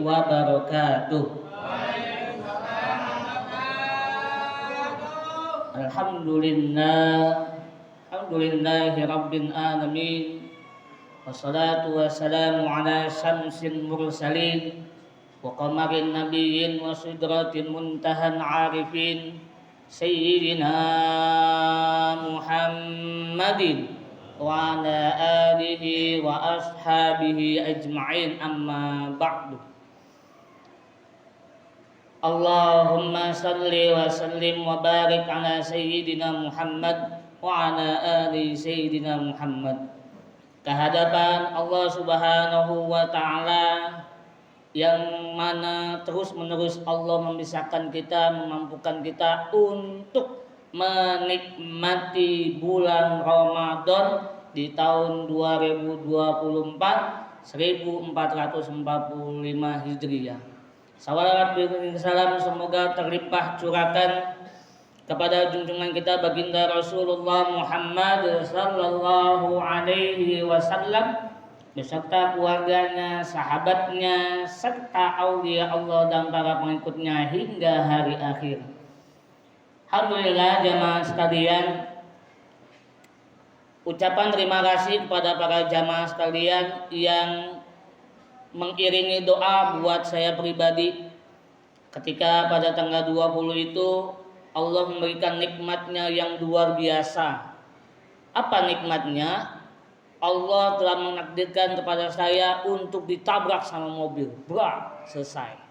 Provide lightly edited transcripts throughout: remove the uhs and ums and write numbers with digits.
wabarakatuh. Alhamdulillahi rabbil alamin. Wassalatu wassalamu ala syamsil mursalin wa qamarin nabiyyin wa sidratil muntahan arifin sayyidina Muhammadin wa ala alihi wa ashabihi ajma'in, amma ba'du. Allahumma salli wa sallim wa barik ala sayyidina Muhammad wa ala ali sayyidina Muhammad. Kehadapan Allah Subhanahu wa ta'ala yang mana terus-menerus Allah memisahkan kita, memampukan kita untuk menikmati bulan Ramadan di tahun 2024 1445 Hijriah. Salawat dan salam semoga terlimpah curahkan kepada junjungan kita baginda Rasulullah Muhammad sallallahu alaihi wasallam beserta keluarganya, sahabatnya, serta aulia Allah dan para pengikutnya hingga hari akhir. Alhamdulillah jamaah sekalian, ucapan terima kasih kepada para jamaah sekalian yang mengiringi doa buat saya pribadi ketika pada tanggal 20 itu Allah memberikan nikmatnya yang luar biasa. Apa nikmatnya? Allah telah menakdirkan kepada saya untuk ditabrak sama mobil. Brak, selesai.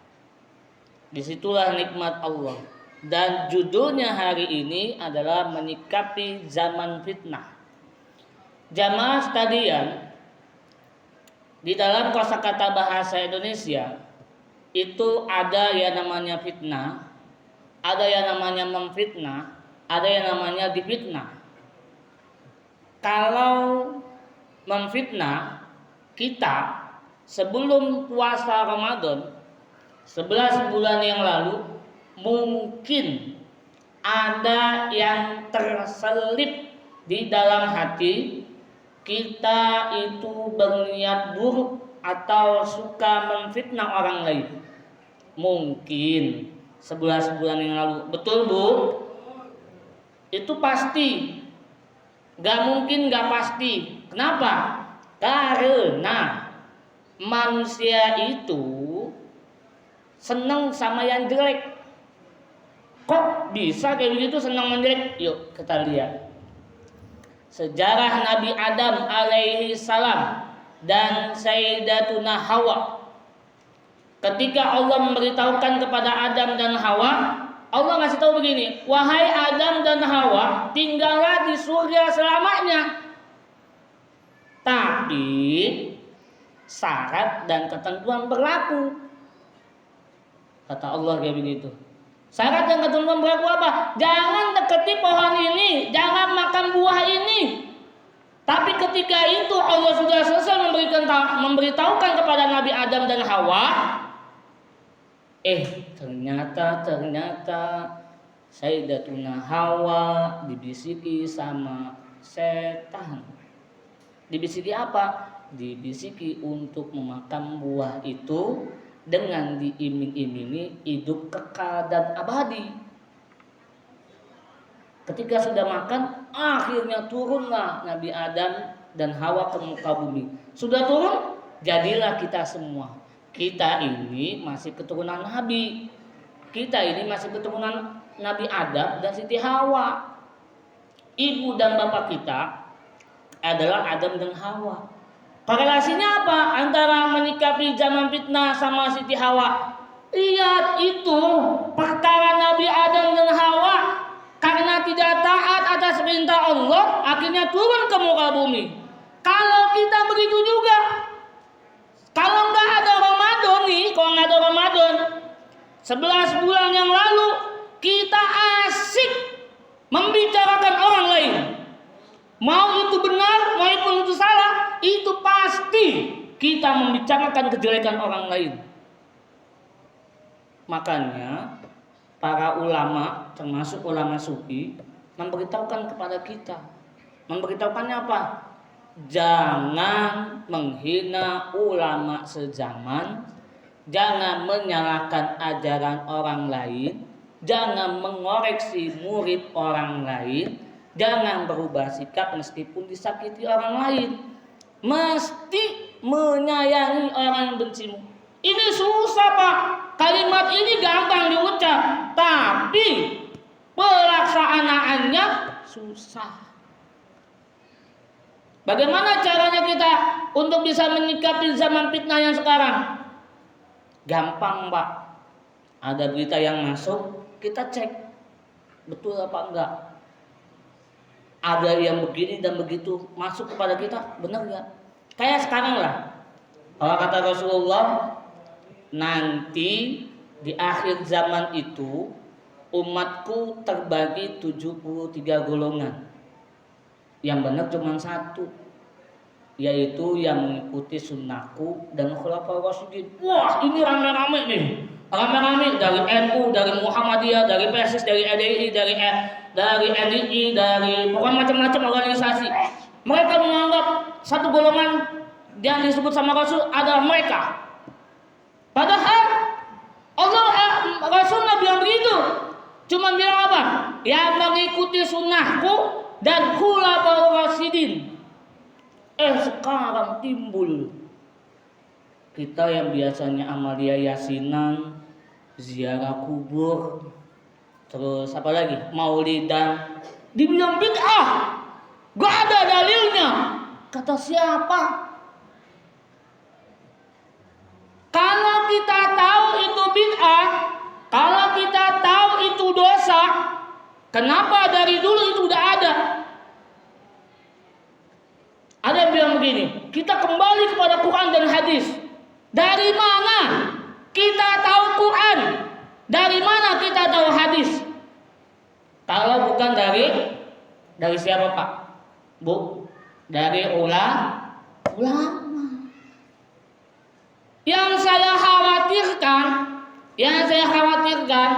Disitulah nikmat Allah. Dan judulnya hari ini adalah menyikapi zaman fitnah. Jamaah sekalian, di dalam kosakata bahasa Indonesia itu ada yang namanya fitnah, ada yang namanya memfitnah, ada yang namanya difitnah. Kalau memfitnah, kita sebelum puasa Ramadan 11 bulan yang lalu mungkin ada yang terselip di dalam hati kita itu berniat buruk atau suka memfitnah orang lain. Mungkin 11 bulan yang lalu. Betul Bu? Itu pasti. Gak mungkin gak pasti. Kenapa? Karena manusia itu senang sama yang jelek. Kok bisa kayak begitu senang menjelek? Yuk kita lihat sejarah Nabi Adam alaihi salam dan Sayyidatuna Hawa. Ketika Allah memberitahukan kepada Adam dan Hawa, Allah ngasih tahu begini, wahai Adam dan Hawa, tinggallah di surga selamanya. Tapi syarat dan ketentuan berlaku. Kata Allah kayak begitu. Syarat dan ketentuan berlaku apa? Jangan deketi pohon ini, jangan makan buah ini. Tapi ketika itu Allah sudah selesai memberitahukan kepada Nabi Adam dan Hawa, ternyata Sayyidatuna Hawa dibisiki sama setan. Dibisiki apa? Dibisiki untuk memakan buah itu dengan diiming-imingi hidup kekal dan abadi. Ketika sudah makan, akhirnya turunlah Nabi Adam dan Hawa ke muka bumi. Sudah turun, jadilah kita semua. Kita ini masih keturunan Nabi. Kita ini masih keturunan Nabi Adam dan Siti Hawa. Ibu dan bapak kita adalah Adam dan Hawa. Korelasinya apa antara menyikapi zaman fitnah sama Siti Hawa? Lihat itu perkara Nabi Adam dan Hawa karena tidak taat atas perintah Allah akhirnya turun ke muka bumi. Kalau kita begitu juga, kalau nggak ada Ramadan nih, kalau nggak ada Ramadan 11 bulan yang lalu kita asik membicarakan orang lain. Mau itu benar, maupun itu salah, itu pasti kita membicarakan kejelekan orang lain. Makanya para ulama, termasuk ulama sufi, memberitahukan kepada kita. Memberitahukannya apa? Jangan menghina ulama sezaman, jangan menyalahkan ajaran orang lain, jangan mengoreksi murid orang lain, jangan berubah sikap meskipun disakiti orang lain. Mesti menyayangi orang yang bencimu. Ini susah, Pak. Kalimat ini gampang diucap, tapi pelaksanaannya susah. Bagaimana caranya kita untuk bisa menyikapi zaman fitnah yang sekarang? Gampang, Pak. Ada berita yang masuk, kita cek betul apa enggak. Ada yang begini dan begitu masuk kepada kita, benar enggak? Kayak sekarang lah. Kalau kata Rasulullah, nanti di akhir zaman itu umatku terbagi 73 golongan. Yang benar cuma satu, yaitu yang mengikuti sunnahku dan khulafaur rasyidin. Wah, ini rame-rame nih. Rame-rame dari NU, dari Muhammadiyah, dari PSIS, dari EDI, dari NII, dari pokoknya macam-macam organisasi. Mereka menganggap satu golongan yang disebut sama Rasul adalah mereka. Padahal Rasulullah bilang begitu. Cuma bilang apa? Yang mengikuti sunnahku dan khulafaur rasyidin. Sekarang timbul kita yang biasanya amalia yasinan, ziarah kubur, terus apa lagi? Maulidan, dibilang bid'ah. Gak ada dalilnya. Kata siapa? Kalau kita tahu itu bid'ah, kalau kita tahu itu dosa, kenapa dari dulu itu udah ada? Ada yang bilang begini, kita kembali kepada Quran dan hadis. Dari mana kita tahu Quran? Dari mana kita tahu hadis? Kalau bukan dari siapa, Pak? Bu? Dari ulama. Yang saya khawatirkan,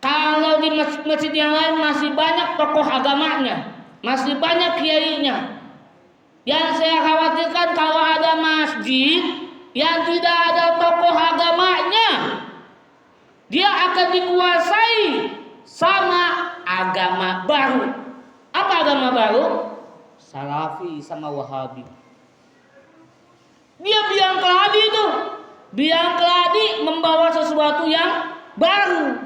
kalau di masjid yang lain masih banyak tokoh agamanya, masih banyak kiainya. Yang saya khawatirkan kalau ada masjid yang tidak ada tokoh agamanya, dia akan dikuasai sama agama baru. Apa agama baru? Salafi sama Wahabi. Dia biang keladi itu. Biang keladi membawa sesuatu yang baru.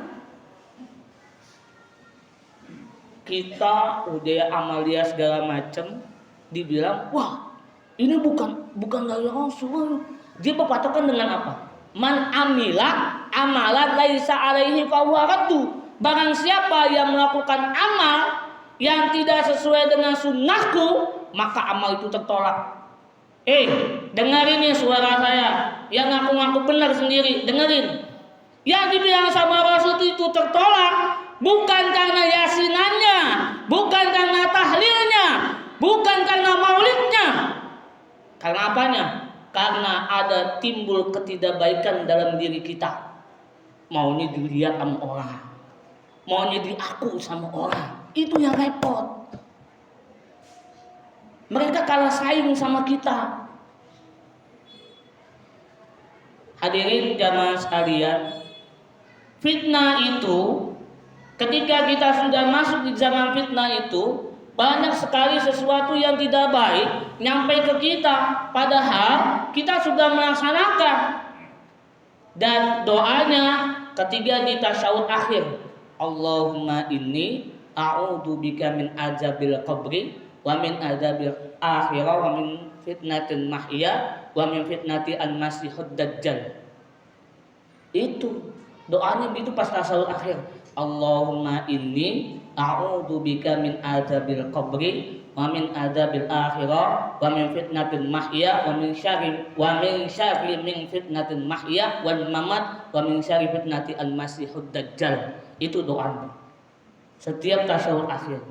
Kita udah amalia segala macam, dibilang, wah ini bukan dari Rasul. Dia berpatokan dengan apa? Man amila amalan laisa alaihi fahuwa raddu. Barang siapa yang melakukan amal yang tidak sesuai dengan sunnahku, maka amal itu tertolak. Dengerin nih suara saya yang ngaku-ngaku benar sendiri, dengerin. Yang dibilang sama Rasul itu tertolak bukan karena yasinannya, bukan karena tahlilnya, bukan karena maulidnya. Karena apanya? Karena ada timbul ketidakbaikan dalam diri kita. Maunya dilihat sama orang, maunya diaku sama orang. Itu yang repot. Mereka kalah saing sama kita. Hadirin jamaah sekalian, fitnah itu, ketika kita sudah masuk di zaman fitnah itu, banyak sekali sesuatu yang tidak baik nyampe ke kita, padahal kita sudah melaksanakan. Dan doanya ketiga di tasyahud akhir, Allahumma inni a'udzubika min azabil qabri wa min adzabil akhirah wa min fitnatil mahya wa min fitnati al-masihud dajjal. Itu doanya begitu pas tasyahud akhir. Allahumma inni a'udzubika min adzabil qabri wa min adzabil akhirah wa min fitnatil mahya wa min syarri min fitnatil mahya wal mamat wa min syarri fitnati al-masihud dajjal. Itu doanya setiap tasyahud akhir.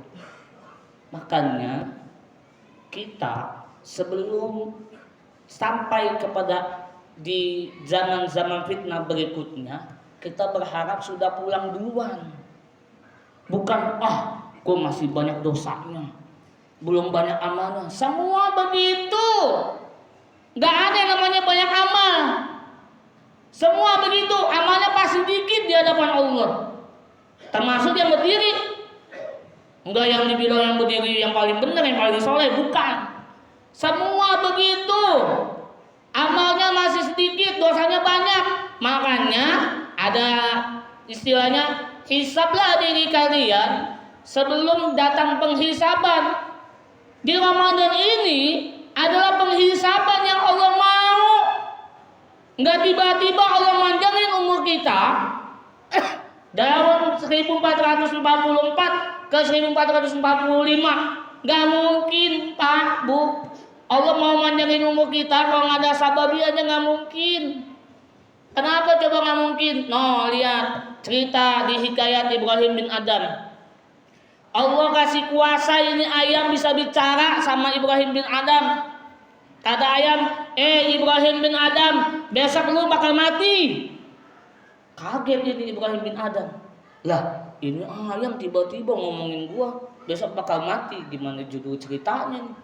Makanya kita sebelum sampai kepada di zaman-zaman fitnah berikutnya, kita berharap sudah pulang duluan. Bukan, kok masih banyak dosanya, belum banyak amalnya. Semua begitu. Gak ada yang namanya banyak amal. hadapan Allah. Termasuk yang berdiri. Enggak yang dibilang yang berdiri yang paling benar, yang paling soleh, bukan. Semua begitu. Amalnya masih sedikit, dosanya banyak. Makanya ada istilahnya, hisablah diri kalian sebelum datang penghisaban. Di Ramadan ini adalah penghisaban yang Allah mau. Enggak tiba-tiba Allah manjangin umur kita dari 1444 ke 1445. Gak mungkin Pak, Bu. Allah mau manjangin umur kita kalau nggak ada sababiannya, nggak mungkin. Kenapa coba nggak mungkin? No, lihat cerita di hikayat Ibrahim bin Adam. Allah kasih kuasa ini ayam bisa bicara sama Ibrahim bin Adam. Kata ayam, Ibrahim bin Adam, besok lu bakal mati. Kaget ini Ibrahim bin Adam. Lah, ini ayam tiba-tiba ngomongin gua besok bakal mati. Gimana judul ceritanya nih?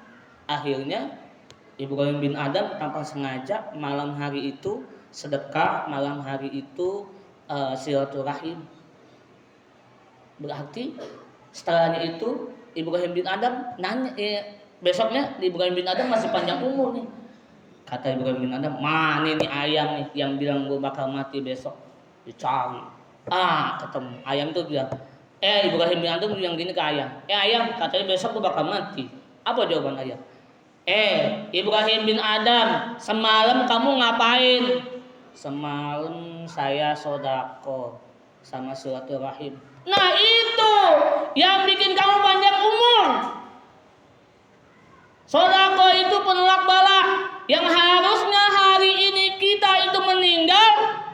Akhirnya Ibrahim bin Adam tanpa sengaja malam hari itu sedekah, malam hari itu silaturahim. Berarti setelahnya itu Ibrahim bin Adam nanya, besoknya Ibrahim bin Adam masih panjang umur nih. Kata Ibrahim bin Adam, mana ini ayam nih yang bilang gua bakal mati besok? Dicari. Ketemu. Ayam itu bilang, Ibrahim bin Adam bilang gini ke ayam, ayam, katanya besok gua bakal mati. Apa jawaban ayam? Ibrahim bin Adam, semalam kamu ngapain? Semalam saya sodako sama silaturahim. Nah itu yang bikin kamu panjang umur. Sodako itu penolak bala. Yang harusnya hari ini kita itu meninggal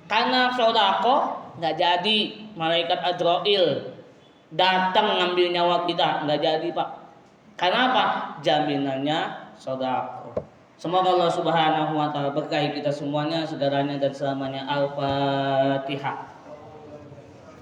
karena sodako, nggak jadi. Malaikat Azrail datang ngambil nyawa kita, nggak jadi Pak. Kenapa? Jaminannya sodako. Semoga Allah Subhanahu wa Ta'ala berkahi kita semuanya, segaranya dan selamanya. Al-Fatihah.